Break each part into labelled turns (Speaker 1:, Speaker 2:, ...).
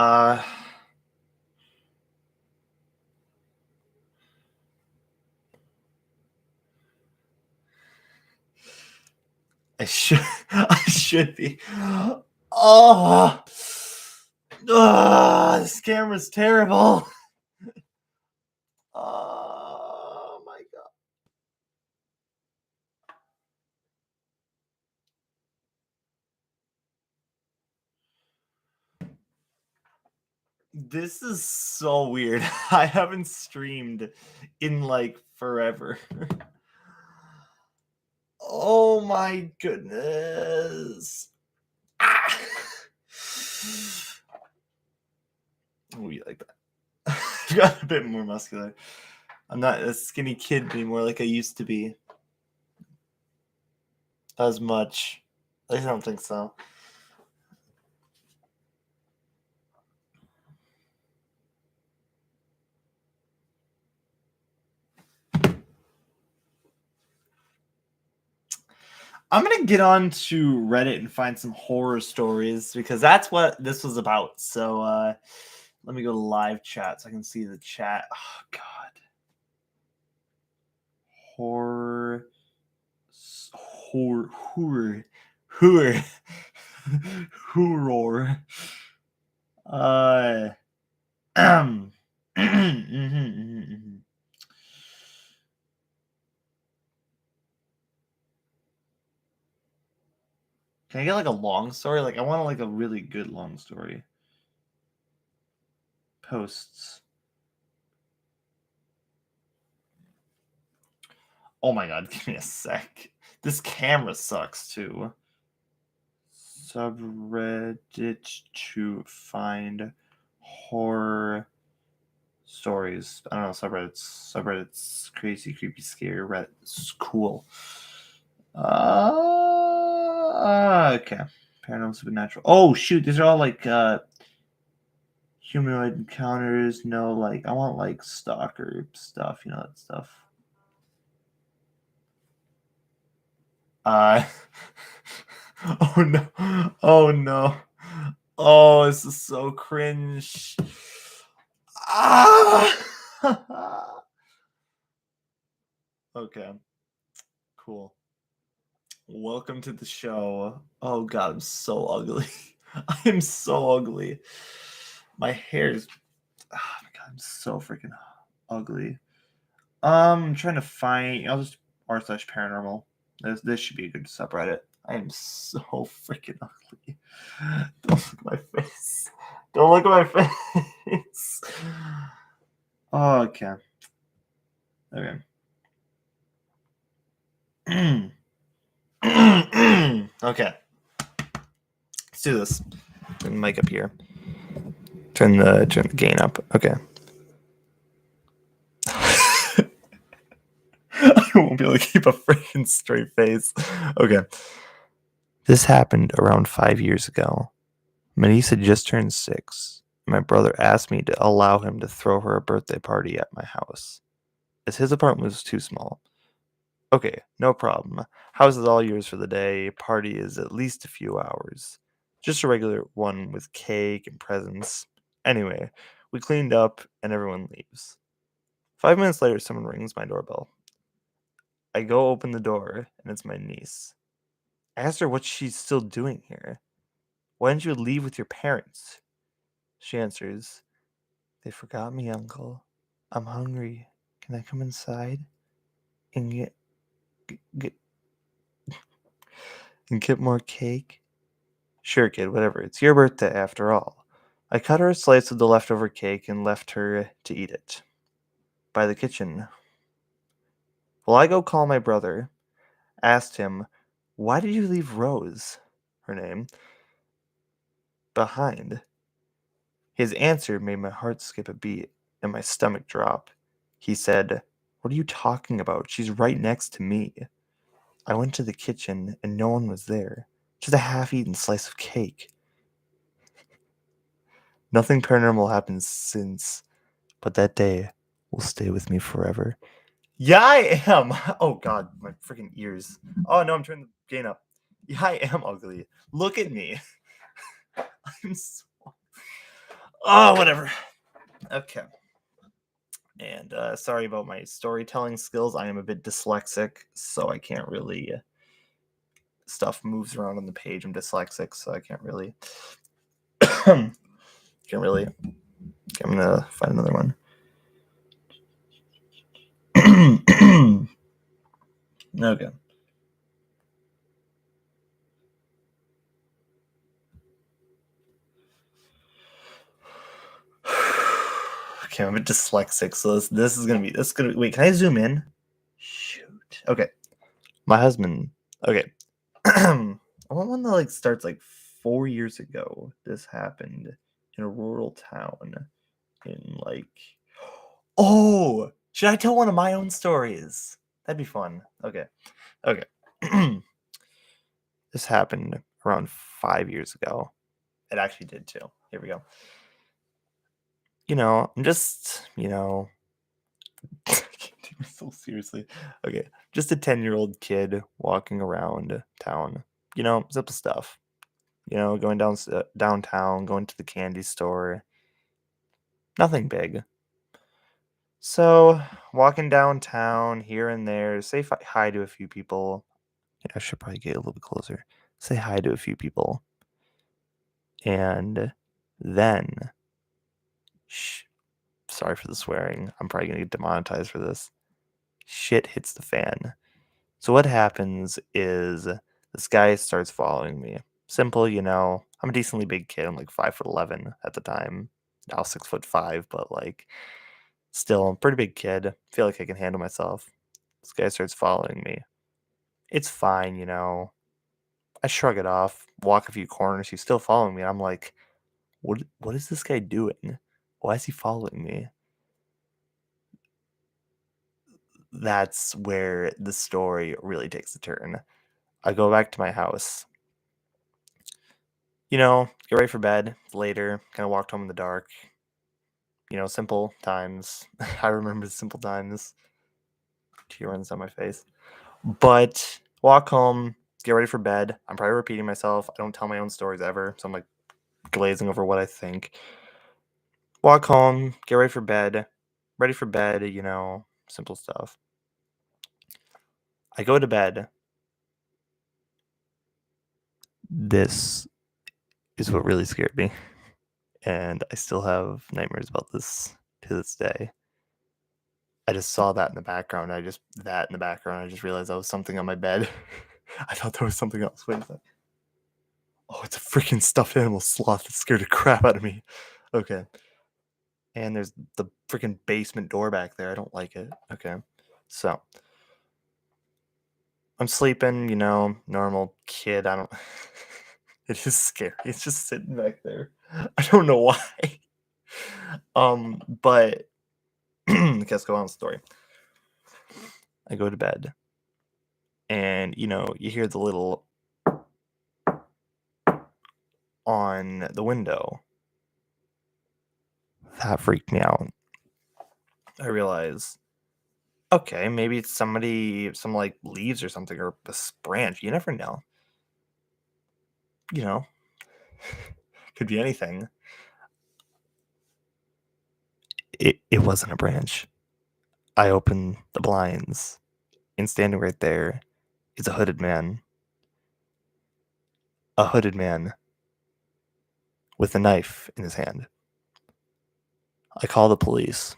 Speaker 1: Uh, I should be. Oh, this camera's terrible. Oh my god. This is so weird. I haven't streamed in like forever. Oh my goodness. Ah. Oh, you like that? I got a bit more muscular. I'm not a skinny kid anymore like I used to be. As much. At least I don't think so. I'm gonna get on to Reddit and find some horror stories because that's what this was about. So let me go to live chat so I can see the chat. Oh god. Horror horror horror. Can I get like a long story? Like I want like a really good long story. Posts. Oh my god, give me a sec. This camera sucks too. Subreddit to find horror stories. I don't know, subreddits crazy, creepy, scary, Reddit's cool. Okay. Paranormal, supernatural. Oh shoot, these are all like humanoid encounters. No, like I want like stalker stuff, you know, that stuff. Uh oh no. Oh no. Oh, this is so cringe. Ah! Okay. Cool. Welcome to the show. Oh god, I'm so ugly. I am so ugly. My hair is oh my god, I'm so freaking ugly. I'm trying to find I'll just r/paranormal. This should be a good subreddit. I am so freaking ugly. Don't look at my face. Don't look at my face. Oh, okay. Okay. Okay. Let's do this. Turn the mic up here. Turn the gain up. Okay. I won't be able to keep a freaking straight face. Okay. This happened around 5 years ago. My niece had just turned 6. My brother asked me to allow him to throw her a birthday party at my house, as his apartment was too small. Okay, no problem. House is all yours for the day. Party is at least a few hours. Just a regular one with cake and presents. Anyway, we cleaned up and everyone leaves. 5 minutes later, someone rings my doorbell. I go open the door and it's my niece. I asked her what she's still doing here. Why didn't you leave with your parents? She answers, They forgot me, Uncle. I'm hungry. Can I come inside and get and get more cake? Sure, kid, whatever. It's your birthday after all. I cut her a slice of the leftover cake and left her to eat it. By the kitchen. Well, I go call my brother, asked him, Why did you leave Rose, her name, behind? His answer made my heart skip a beat and my stomach drop. He said, What are you talking about? She's right next to me. I went to the kitchen and no one was there. Just a half-eaten slice of cake. Nothing paranormal happened since, but that day will stay with me forever. Yeah, I am. Oh god, my freaking ears. Oh no, I'm turning the gain up. Yeah, I am ugly. Look at me. I'm so. Oh, whatever. Okay. And sorry about my storytelling skills. I am a bit dyslexic, so I can't really. Stuff moves around on the page. I'm dyslexic, so I can't really. can't really. I'm gonna find another one. Okay. Okay, I'm a bit dyslexic, so this is gonna. Wait, can I zoom in? Shoot. Okay. My husband. Okay. I want one that like starts like 4 years ago. This happened in a rural town in like. Oh, should I tell one of my own stories? That'd be fun. Okay. Okay. This happened around 5 years ago. It actually did too. Here we go. I'm just, I can't take myself seriously. Okay, just a 10-year-old kid walking around town. Simple stuff. Going downtown, going to the candy store. Nothing big. So, walking downtown here and there, say hi to a few people. I should probably get a little bit closer. Say hi to a few people. And then, sorry for the swearing. I'm probably going to get demonetized for this. Shit hits the fan. So what happens is this guy starts following me. Simple, I'm a decently big kid. I'm like 5'11" at the time. Now 6'5", but like still I'm a pretty big kid. Feel like I can handle myself. This guy starts following me. It's fine, I shrug it off, walk a few corners. He's still following me. I'm like, what is this guy doing? Why is he following me? That's where the story really takes a turn. I go back to my house. Get ready for bed later. Kind of walked home in the dark. Simple times. I remember the simple times. Tear runs down my face. But walk home, get ready for bed. I'm probably repeating myself. I don't tell my own stories ever, so I'm like glazing over what I think. Walk home, get ready for bed. Ready for bed, simple stuff. I go to bed. This is what really scared me. And I still have nightmares about this to this day. I just saw that in the background. I just realized that was something on my bed. I thought there was something else. Wait a sec. Oh, it's a freaking stuffed animal sloth that scared the crap out of me. Okay. And there's the freaking basement door back there. I don't like it. Okay. So I'm sleeping, normal kid. I don't. It is scary. It's just sitting back there. I don't know why. But let's go on with the story. I go to bed. And you hear the little on the window. That freaked me out. I realize, okay, maybe it's somebody, some like leaves or something, or a branch. You never know. Could be anything. It wasn't a branch. I open the blinds, and standing right there is a hooded man. A hooded man with a knife in his hand. I call the police.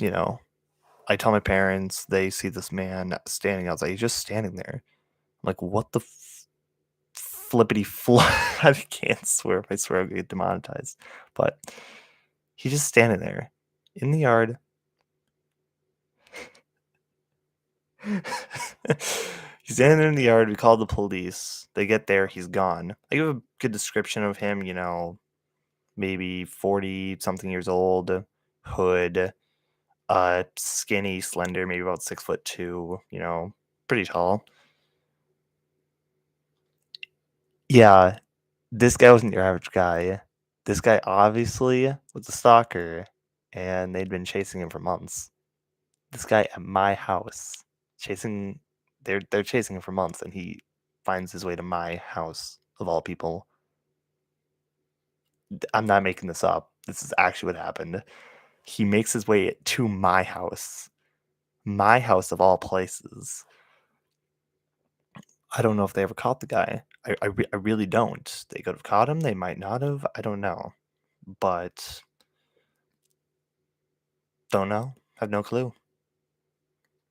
Speaker 1: I tell my parents. They see this man standing outside. He's just standing there. I'm like, what the flippity flop. I can't swear. If I swear, I'll get demonetized. But he's just standing there in the yard. He's standing there in the yard. We call the police. They get there. He's gone. I give a good description of him, maybe 40 something years old, hood, skinny, slender, maybe about 6'2", pretty tall. Yeah, this guy wasn't your average guy. This guy obviously was a stalker, and they'd been chasing him for months. This guy at my house, they're chasing him for months, and he finds his way to my house, of all people. I'm not making this up. This is actually what happened. He makes his way to my house of all places. I don't know if they ever caught the guy. I really don't. They could have caught him. They might not have. I don't know. But don't know. Have no clue.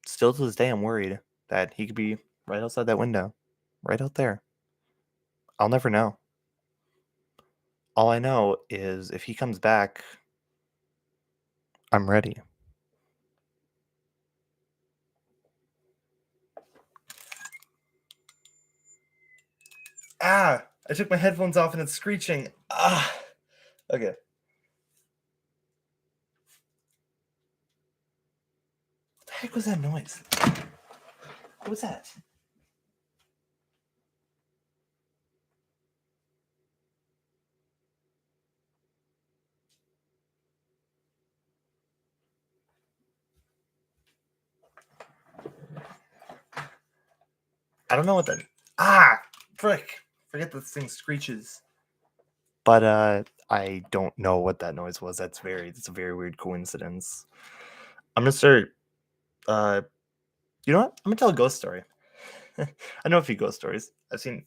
Speaker 1: Still to this day, I'm worried that he could be right outside that window. Right out there. I'll never know. All I know is if he comes back, I'm ready. Ah! I took my headphones off and it's screeching. Ah! Okay. What the heck was that noise? What was that? I don't know what that. Ah! Frick! Forget this thing screeches. But I don't know what that noise was. It's a very weird coincidence. I'm gonna start. You know what? I'm gonna tell a ghost story. I know a few ghost stories. I've seen.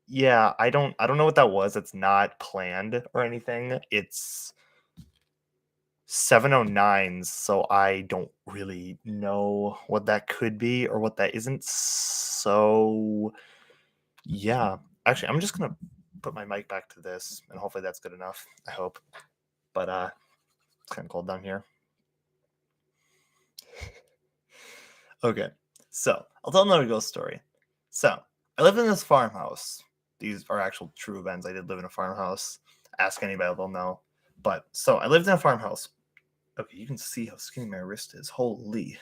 Speaker 1: Yeah, I don't know what that was. It's not planned or anything. It's 709s, so I don't really know what that could be or what that isn't. So yeah, actually, I'm just gonna put my mic back to this, and hopefully that's good enough. I hope. But it's kind of cold down here. Okay, so I'll tell another ghost story. So I lived in this farmhouse. These are actual true events. I did live in a farmhouse. Ask anybody, they'll know. But so I lived in a farmhouse. Okay, you can see how skinny my wrist is. Holy,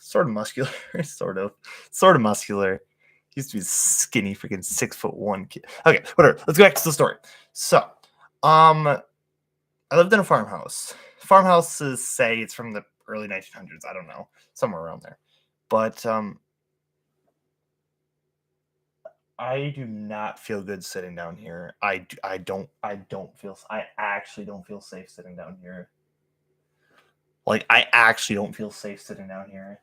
Speaker 1: sort of muscular, sort of muscular. Used to be skinny, freaking 6'1" kid. Okay, whatever. Let's go back to the story. So, I lived in a farmhouse. Farmhouses say it's from the early 1900s. I don't know, somewhere around there. But I do not feel good sitting down here. I actually don't feel safe sitting down here. Like, I actually don't feel safe sitting down here.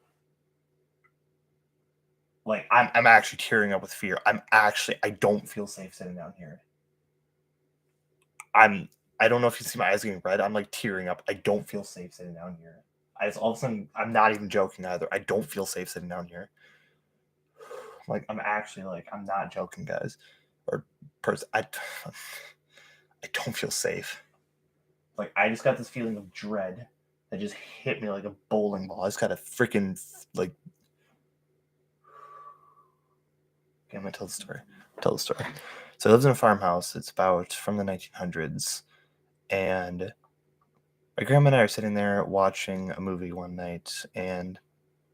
Speaker 1: Like, I'm actually tearing up with fear. I don't feel safe sitting down here. I don't know if you see my eyes getting red. I'm like tearing up. I don't feel safe sitting down here. All of a sudden, I'm not even joking either. I don't feel safe sitting down here. Like, I'm not joking, guys. Or person, I don't feel safe. Like, I just got this feeling of dread that just hit me like a bowling ball. I just got a freaking like. Okay, I'm gonna tell the story. So I lived in a farmhouse. It's about from the 1900s, and my grandma and I are sitting there watching a movie one night, and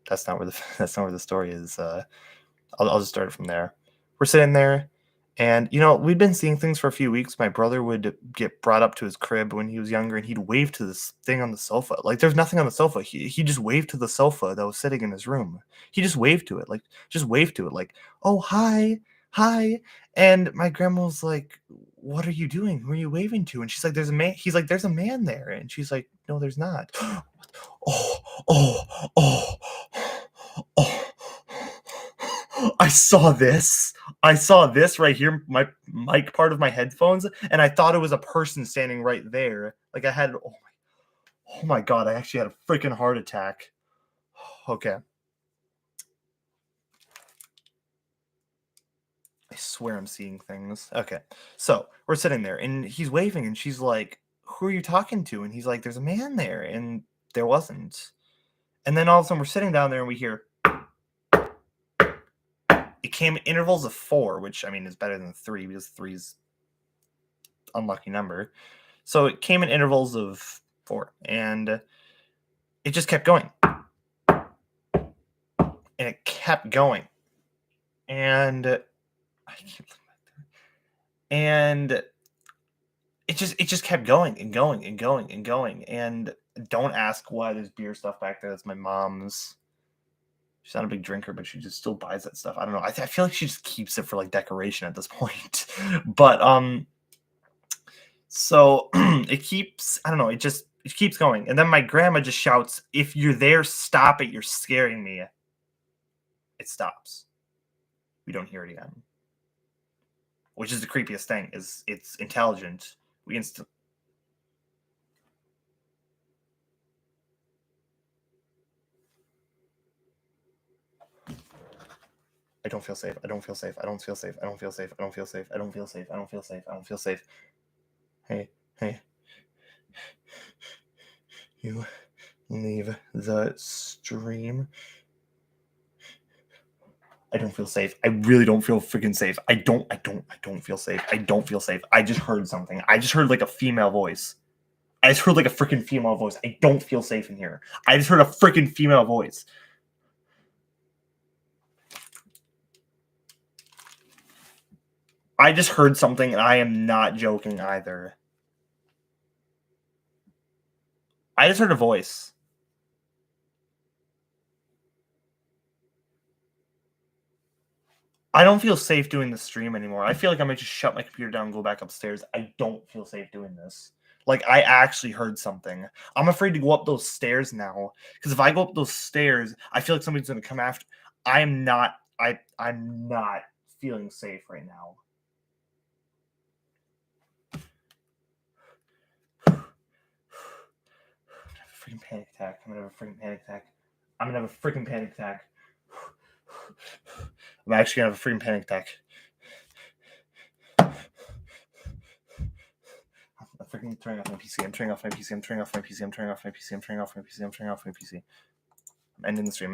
Speaker 1: that's not where the story is. I'll just start it from there. We're sitting there, and we'd been seeing things for a few weeks. My brother would get brought up to his crib when he was younger, and he'd wave to this thing on the sofa. Like there's nothing on the sofa. He just waved to the sofa that was sitting in his room. He just waved to it, like, oh, hi, hi. And my grandma was like, what are you doing? Who are you waving to? And she's like, there's a man. He's like, there's a man there. And she's like, no, there's not. Oh, oh, oh, oh. I saw this. I saw this right here, my mic part of my headphones, and I thought it was a person standing right there. Like I had, oh my god, I actually had a freaking heart attack. Okay. I swear I'm seeing things. Okay. So we're sitting there, and he's waving, and she's like, who are you talking to? And he's like, there's a man there, and there wasn't. And then all of a sudden we're sitting down there, and we hear, it came in intervals of 4, which I mean is better than 3 because 3's unlucky number. So it came in intervals of 4, and it just kept going, and it kept going, and I keep looking back there, and it just kept going and going and going and going. And don't ask why there's beer stuff back there. That's my mom's. She's not a big drinker, but she just still buys that stuff. I don't know. I feel like she just keeps it for like decoration at this point. But So it keeps, I don't know, it keeps going. And then my grandma just shouts, "If you're there, stop it. You're scaring me." It stops. We don't hear it again. Which is the creepiest thing, is it's intelligent. We inst I don't feel safe. I don't feel safe. I don't feel safe. I don't feel safe. I don't feel safe. I don't feel safe. I don't feel safe. I don't feel safe. Hey, hey, you leave the stream. I don't feel safe. I really don't feel freaking safe. I don't feel safe. I don't feel safe. I just heard something. I just heard like a female voice. I just heard like a freaking female voice. I don't feel safe in here. I just heard a freaking female voice. I just heard something and I am not joking either. I just heard a voice. I don't feel safe doing the stream anymore. I feel like I might just shut my computer down and go back upstairs. I don't feel safe doing this. Like, I actually heard something. I'm afraid to go up those stairs now. Because if I go up those stairs, I feel like somebody's gonna come after. I'm not feeling safe right now. Freaking panic attack. I'm gonna have a freaking panic attack. I'm gonna have a freaking panic attack. I'm actually gonna have a freaking panic attack. I'm freaking turning off my PC. I'm turning off my PC. I'm turning off my PC. I'm turning off my PC. I'm turning off my PC. I'm turning off my PC. I'm ending the stream.